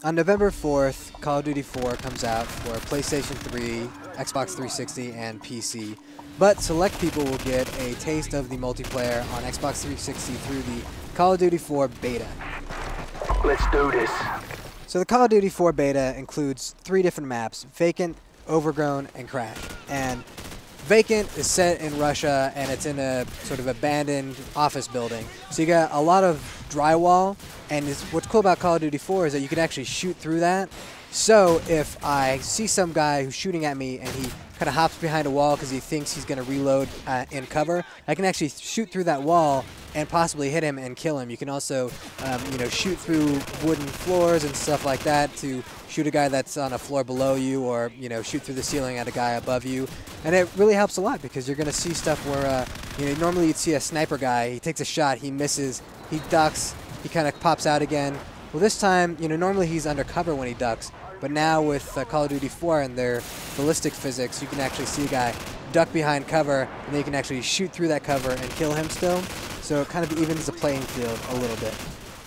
On November 4th, Call of Duty 4 comes out for PlayStation 3, Xbox 360, and PC. But select people will get a taste of the multiplayer on Xbox 360 through the Call of Duty 4 beta. Let's do this. So the Call of Duty 4 beta includes 3 different maps: Vacant, Overgrown, and Crash. And Vacant is set in Russia, and it's in a sort of abandoned office building. So you got a lot of drywall, and what's cool about Call of Duty 4 is that you can actually shoot through that. So if I see some guy who's shooting at me and he kind of hops behind a wall because he thinks he's going to reload in cover, I can actually shoot through that wall and possibly hit him and kill him. You can also, shoot through wooden floors and stuff like that to shoot a guy that's on a floor below you, or shoot through the ceiling at a guy above you. And it really helps a lot because you're going to see stuff where normally you'd see a sniper guy. He takes a shot, he misses, he ducks, he kind of pops out again. Well, this time, normally he's undercover when he ducks. But now with Call of Duty 4 and their ballistic physics, you can actually see a guy duck behind cover, and then you can actually shoot through that cover and kill him still. So it kind of evens the playing field a little bit.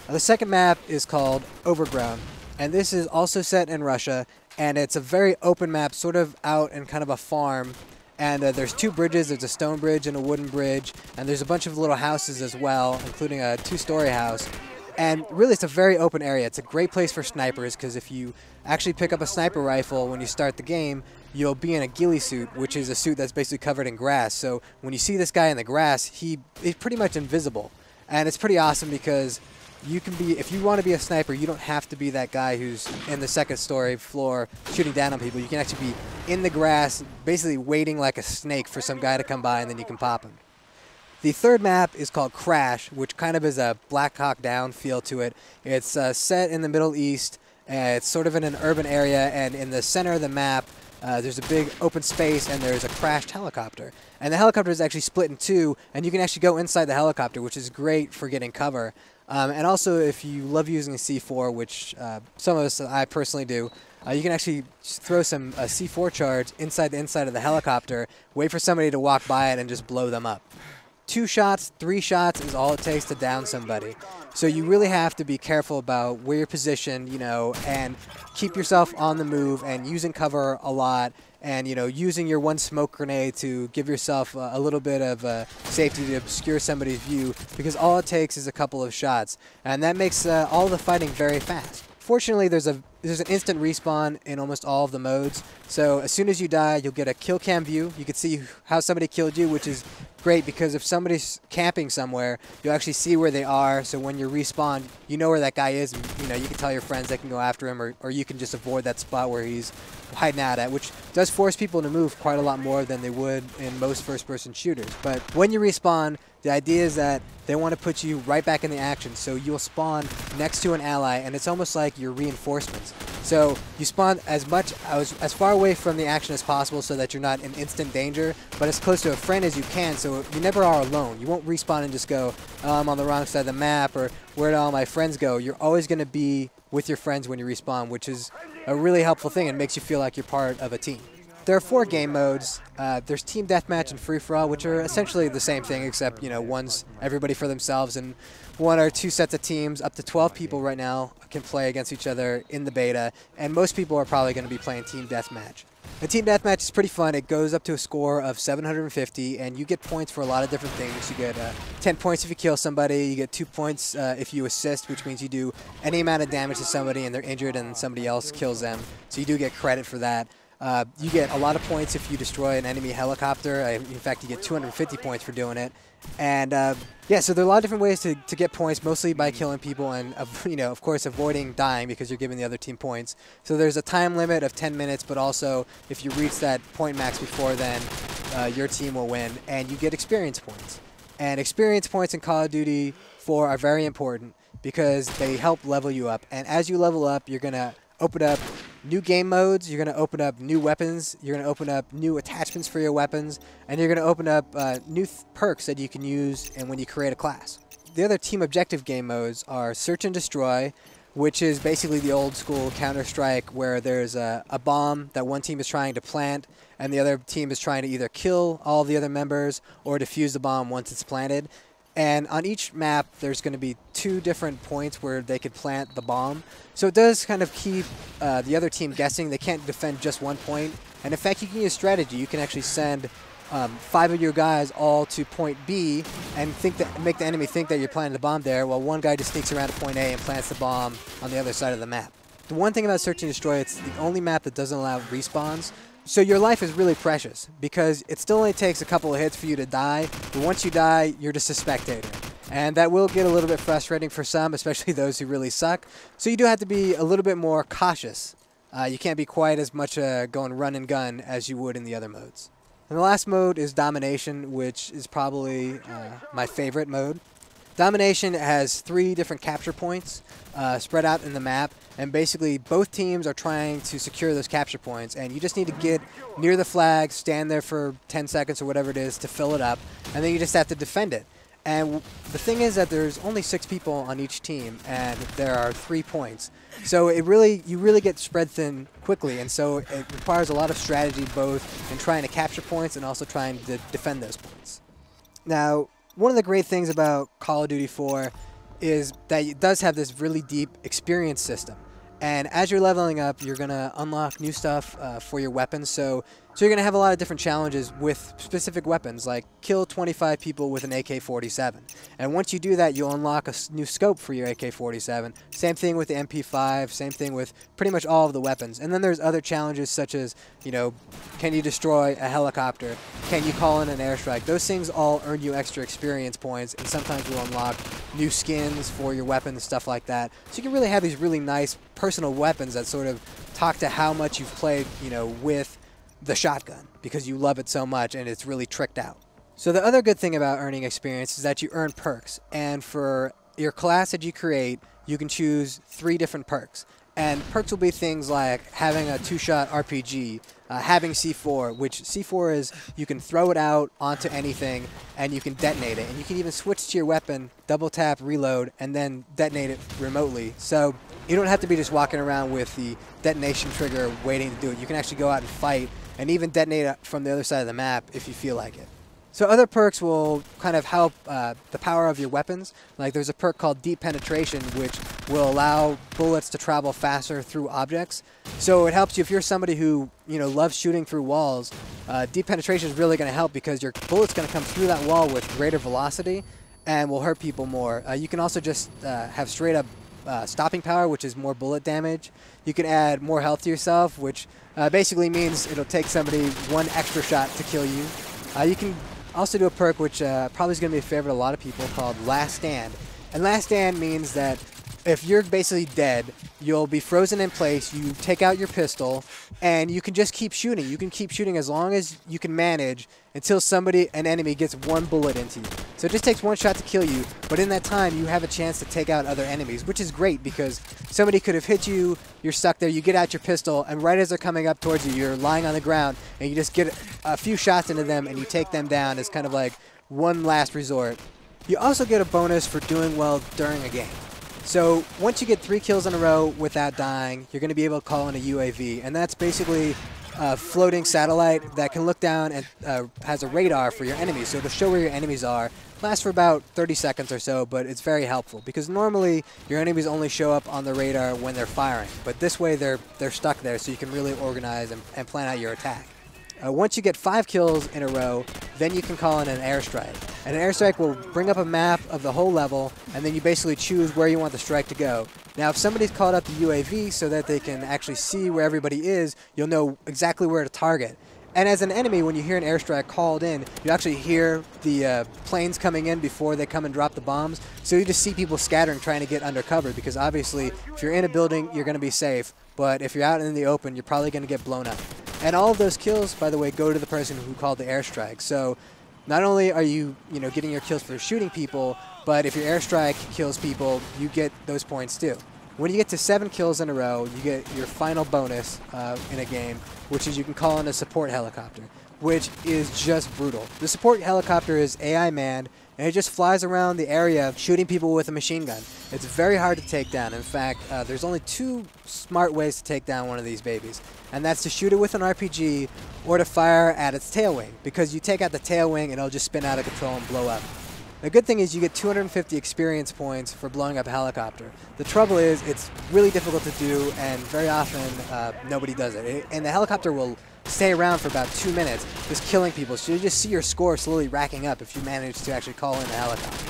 The second map is called Overgrown, and this is also set in Russia, and it's a very open map, sort of out in kind of a farm. And there's 2 bridges. There's a stone bridge and a wooden bridge, and there's a bunch of little houses as well, including a 2-story house. And really, it's a very open area. It's a great place for snipers, because if you actually pick up a sniper rifle when you start the game, you'll be in a ghillie suit, which is a suit that's basically covered in grass. So when you see this guy in the grass, he's pretty much invisible. And it's pretty awesome because you can be, if you want to be a sniper, you don't have to be that guy who's in the 2nd story floor shooting down on people. You can actually be in the grass, basically waiting like a snake for some guy to come by, and then you can pop him. The third map is called Crash, which kind of is a Black Hawk Down feel to it. It's set in the Middle East. It's sort of in an urban area, and in the center of the map, there's a big open space, and there's a crashed helicopter. And the helicopter is actually split in 2, and you can actually go inside the helicopter, which is great for getting cover. And also, if you love using a C4, which some of us, I personally do, you can actually throw some C4 charge inside of the helicopter, wait for somebody to walk by it, and just blow them up. 2 shots, 3 shots is all it takes to down somebody. So you really have to be careful about where you're positioned, and keep yourself on the move and using cover a lot, and using your 1 smoke grenade to give yourself a little bit of safety to obscure somebody's view, because all it takes is a couple of shots, and that makes all the fighting very fast. Fortunately, there's an instant respawn in almost all of the modes, so as soon as you die, you'll get a kill cam view. You can see how somebody killed you, which is great because if somebody's camping somewhere, you'll actually see where they are, so when you respawn, you know where that guy is, and you can tell your friends they can go after him, or you can just avoid that spot where he's hiding out at, which does force people to move quite a lot more than they would in most first-person shooters. But when you respawn, the idea is that they want to put you right back in the action, so you'll spawn next to an ally, and it's almost like your reinforcements. So you spawn as far away from the action as possible so that you're not in instant danger, but as close to a friend as you can, so you never are alone. You won't respawn and just go, oh, I'm on the wrong side of the map, or where did all my friends go? You're always going to be with your friends when you respawn, which is a really helpful thing and makes you feel like you're part of a team. There are 4 game modes. There's Team Deathmatch and Free-for-all, which are essentially the same thing, except, one's everybody for themselves, and 1 or 2 sets of teams. Up to 12 people right now can play against each other in the beta, and most people are probably going to be playing Team Deathmatch. The Team Deathmatch is pretty fun. It goes up to a score of 750, and you get points for a lot of different things. You get 10 points if you kill somebody. You get 2 points if you assist, which means you do any amount of damage to somebody and they're injured and somebody else kills them. So you do get credit for that. You get a lot of points if you destroy an enemy helicopter. In fact, you get 250 points for doing it. And yeah, so there are a lot of different ways to get points, mostly by killing people and, of course, avoiding dying because you're giving the other team points. So there's a time limit of 10 minutes, but also if you reach that point max before then, your team will win, and you get experience points. And experience points in Call of Duty 4 are very important because they help level you up. And as you level up, you're going to open up new game modes, you're going to open up new weapons, you're going to open up new attachments for your weapons, and you're going to open up new perks that you can use and when you create a class. The other team objective game modes are Search and Destroy, which is basically the old school Counter-Strike where there's a bomb that one team is trying to plant and the other team is trying to either kill all the other members or defuse the bomb once it's planted. And on each map, there's going to be 2 different points where they could plant the bomb. So it does kind of keep the other team guessing. They can't defend just one point. And in fact, you can use strategy. You can actually send 5 of your guys all to point B and make the enemy think that you're planting the bomb there, while one guy just sneaks around to point A and plants the bomb on the other side of the map. The one thing about Search and Destroy, it's the only map that doesn't allow respawns. So your life is really precious because it still only takes a couple of hits for you to die, but once you die, you're just a spectator. And that will get a little bit frustrating for some, especially those who really suck. So you do have to be a little bit more cautious. You can't be quite as much going run and gun as you would in the other modes. And the last mode is Domination, which is probably my favorite mode. Domination has 3 different capture points spread out in the map, and basically both teams are trying to secure those capture points, and you just need to get near the flag, stand there for 10 seconds or whatever it is to fill it up, and then you just have to defend it. And the thing is that there's only 6 people on each team, and there are 3 points. So you really get spread thin quickly, and so it requires a lot of strategy both in trying to capture points and also trying to defend those points. Now, one of the great things about Call of Duty 4 is that it does have this really deep experience system. And as you're leveling up, you're going to unlock new stuff for your weapons. So you're going to have a lot of different challenges with specific weapons, like kill 25 people with an AK-47. And once you do that, you'll unlock a new scope for your AK-47. Same thing with the MP5, same thing with pretty much all of the weapons. And then there's other challenges such as, can you destroy a helicopter? Can you call in an airstrike? Those things all earn you extra experience points, and sometimes you'll unlock new skins for your weapons, stuff like that. So you can really have these really nice personal weapons that sort of talk to how much you've played, with the shotgun, because you love it so much and it's really tricked out. So the other good thing about earning experience is that you earn perks, and for your class that you create, you can choose 3 different perks. And perks will be things like having a 2-shot RPG, having C4, which C4 is you can throw it out onto anything and you can detonate it. And you can even switch to your weapon, double tap, reload, and then detonate it remotely. So you don't have to be just walking around with the detonation trigger waiting to do it. You can actually go out and fight and even detonate it from the other side of the map if you feel like it. So other perks will kind of help the power of your weapons. Like there's a perk called Deep Penetration, which will allow bullets to travel faster through objects. So it helps you if you're somebody who loves shooting through walls. Deep Penetration is really going to help because your bullet's going to come through that wall with greater velocity and will hurt people more. You can also just have straight up stopping power, which is more bullet damage. You can add more health to yourself, which basically means it'll take somebody 1 extra shot to kill you. You can also do a perk which probably is going to be a favorite of a lot of people, called Last Stand. And Last Stand means that if you're basically dead, you'll be frozen in place, you take out your pistol, and you can just keep shooting. You can keep shooting as long as you can manage until an enemy gets 1 bullet into you. So it just takes 1 shot to kill you, but in that time you have a chance to take out other enemies, which is great because somebody could have hit you, you're stuck there, you get out your pistol, and right as they're coming up towards you, you're lying on the ground, and you just get a few shots into them and you take them down as kind of like one last resort. You also get a bonus for doing well during a game. So once you get 3 kills in a row without dying, you're going to be able to call in a UAV, and that's basically a floating satellite that can look down and has a radar for your enemies. So it'll show where your enemies are. Lasts for about 30 seconds or so, but it's very helpful because normally your enemies only show up on the radar when they're firing, but this way they're stuck there, so you can really organize and plan out your attack. Once you get 5 kills in a row, then you can call in an airstrike. And an airstrike will bring up a map of the whole level, and then you basically choose where you want the strike to go. Now, if somebody's called up the UAV so that they can actually see where everybody is, you'll know exactly where to target. And as an enemy, when you hear an airstrike called in, you actually hear the planes coming in before they come and drop the bombs. So you just see people scattering, trying to get under cover, because obviously, if you're in a building, you're going to be safe. But if you're out in the open, you're probably going to get blown up. And all of those kills, by the way, go to the person who called the airstrike. So not only are you, getting your kills for shooting people, but if your airstrike kills people, you get those points too. When you get to 7 kills in a row, you get your final bonus in a game, which is you can call in a support helicopter, which is just brutal. The support helicopter is AI manned, and it just flies around the area shooting people with a machine gun. It's very hard to take down. In fact, there's only 2 smart ways to take down one of these babies, and that's to shoot it with an RPG or to fire at its tail wing, because you take out the tail wing and it'll just spin out of control and blow up. The good thing is you get 250 experience points for blowing up a helicopter. The trouble is it's really difficult to do, and very often nobody does it. And the helicopter will stay around for about 2 minutes just killing people, so you just see your score slowly racking up if you manage to actually call in the helicopter.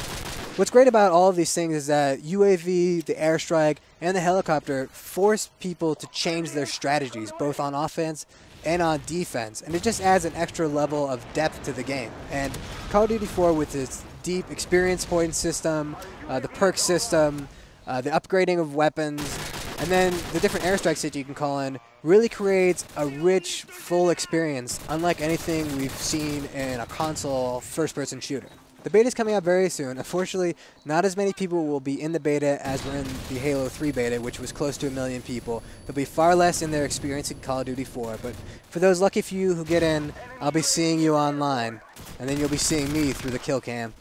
What's great about all of these things is that UAV, the airstrike, and the helicopter force people to change their strategies, both on offense and on defense, and it just adds an extra level of depth to the game. And Call of Duty 4, with its deep experience point system, the perk system, the upgrading of weapons, and then the different airstrikes that you can call in, really creates a rich, full experience, unlike anything we've seen in a console first-person shooter. The beta is coming out very soon. Unfortunately, not as many people will be in the beta as were in the Halo 3 beta, which was close to 1 million people. There'll be far less in their experience in Call of Duty 4, but for those lucky few who get in, I'll be seeing you online, and then you'll be seeing me through the kill cam.